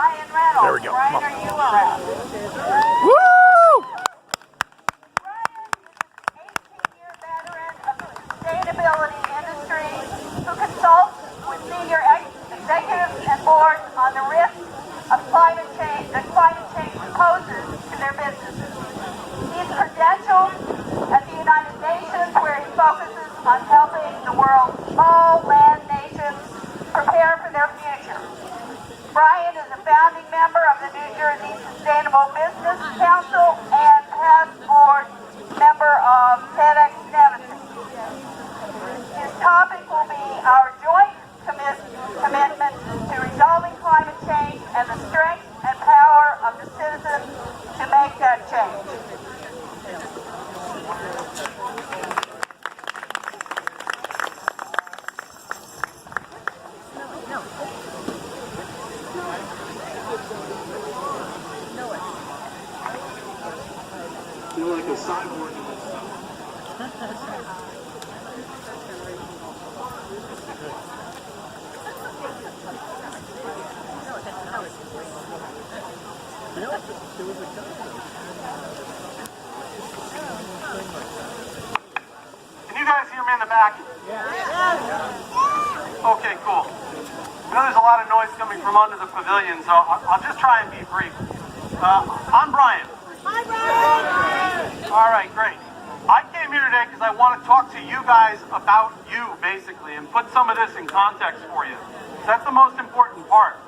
Brian Reynolds. There we go. Brian, are you around? Woo! Brian is an 18-year veteran of the sustainability industry who consults with senior executives and boards on the risks of climate change that climate change poses to their businesses. He's credentialed at the United Nations, where he focuses on helping the world's small land nations prepare for their future. Brian is a founding member of the New Jersey Sustainable Business Council and past board member of TEDx Nemesis. His topic will be our joint commitment to resolving climate change and the strength and power of the citizens to make that change. You're like a cyborg in this stuff. Can you guys hear me in the back? Okay, cool. I know there's a lot of noise coming from under the pavilion, so I'll just try and be brief. I'm Brian. Hi, Brian! All right, great. I came here today because I want to talk to you guys about you, basically, and put some of this in context for you. That's the most important part.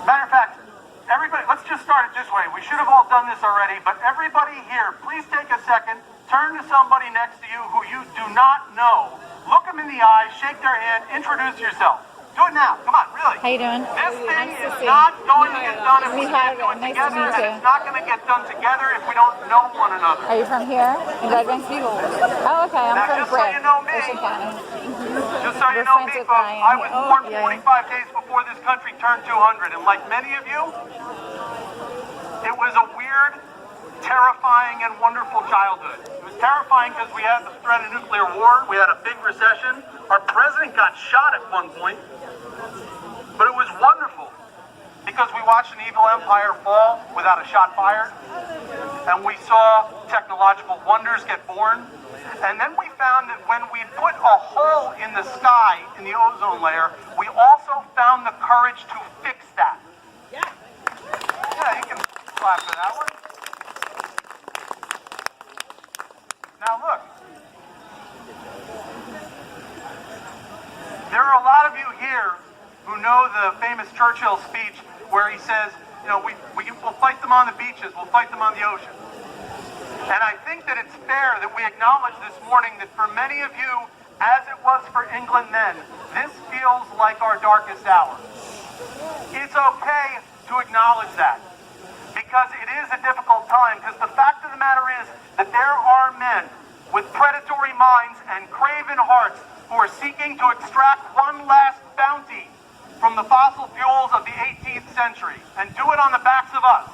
Matter of fact, everybody, let's just start it this way. We should have all done this already, but everybody here, please take a second, turn to somebody next to you who you do not know. Look them in the eye, shake their hand, introduce yourself. Do it now. Come on, really. How you doing? This thing is not going to get done if we can't do it Nice to together, meet and you. it's not going to get done together if we don't know one another. Are you from here? In Redmond? Oh, okay. I'm Now, from just so Brick, you know me, Ocean County. Just so you We're know friends me, with folks, Ryan. I was born Yeah. 45 days before this country turned 200, and like many of you, it was a weird, terrifying, and wonderful childhood. It was terrifying because we had the threat of nuclear war, we had a big recession, our president got shot at one point, but it was wonderful because we watched an evil empire fall without a shot fired, and we saw technological wonders get born. And then we found that when we put a hole in the sky in the ozone layer, we also found the courage to fix that. Yeah, you can clap for that one. Now look, there are a lot of you here who know the famous Churchill speech where he says, you know, we'll fight them on the beaches, we'll fight them on the ocean. And I think that it's fair that we acknowledge this morning that for many of you, as it was for England then, this feels like our darkest hour. It's okay to acknowledge that, because it is a difficult time, because the fact of the matter is that there are men with predatory minds and craven hearts who are seeking to extract one last bounty from the fossil fuels of the 18th century, and do it on the backs of us.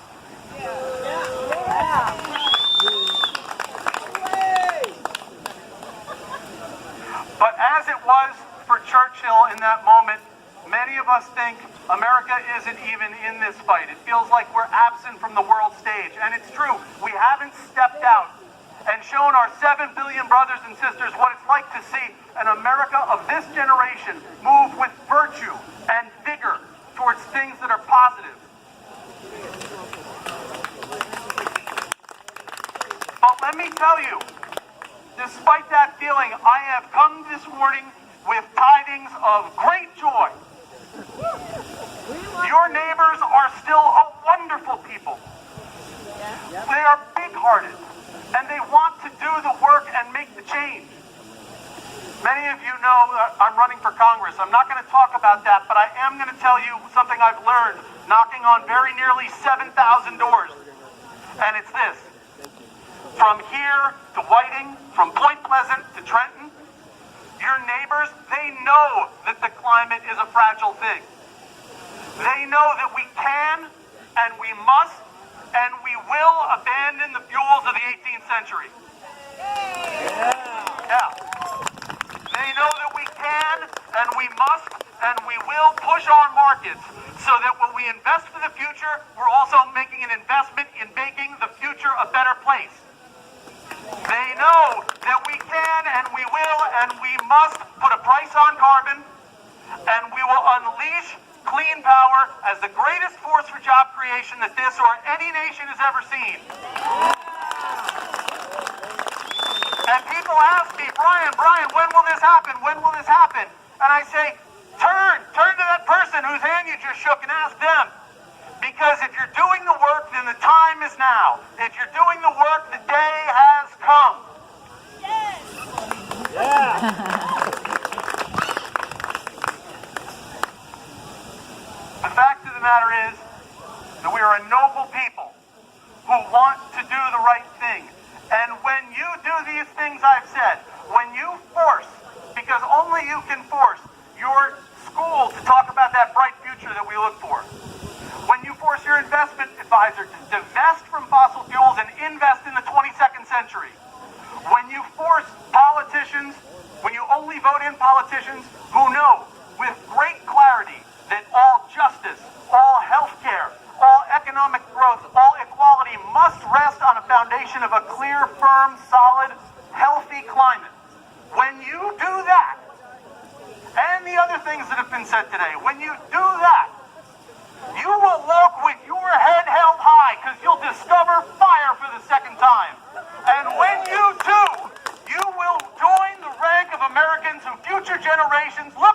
But as it was for Churchill in that moment, many of us think America isn't even in this fight. It feels like we're absent from the world stage. And it's true, we haven't stepped out and shown our 7 billion brothers and sisters what it's like to see an America of this generation move with virtue and vigor towards things that are positive. But let me tell you, despite that feeling, I have come this morning with tidings of great joy. Your neighbors are still a wonderful people. They are big-hearted, and they want to do the work and make the change. Many of you know I'm running for Congress. I'm not going to talk about that, but I am going to tell you something I've learned knocking on very nearly 7,000 doors. And it's this. From here to Whiting, from Point Pleasant to Trenton, your neighbors, they know that the climate is a fragile thing. They know that we can, and we must, and we will abandon the fuels of the 18th century. Yeah. They know that we can, and we must, and we will push our markets so that when we invest for the future, we're also making an investment in making the future a better place. They know that we can and we will and we must put a price on carbon, and we will unleash clean power as the greatest force for job creation that this or any nation has ever seen. And people ask me, Brian, when will this happen? When will this happen? And I say, turn to that person whose hand you just shook and ask them. Because if you're doing the work, then the time is now. If you're doing the work, the day has come. The fact of the matter is that we are a noble people who want to do the right thing. And when you do these things I've said, when you force, because only you can force your school to talk about that bright future that we look for, when you force your investment advisor to divest from fossil fuels and invest in the 22nd century, when you force politicians, when you only vote in politicians who know with great clarity that all justice, all health care, all economic growth, all equality must rest on a foundation of a clear, firm, solid, healthy climate. When you do that, and the other things that have been said today, when you do that, you will walk with your head held high because you'll discover fire for the second time. And when you do, you will join the rank of Americans who future generations look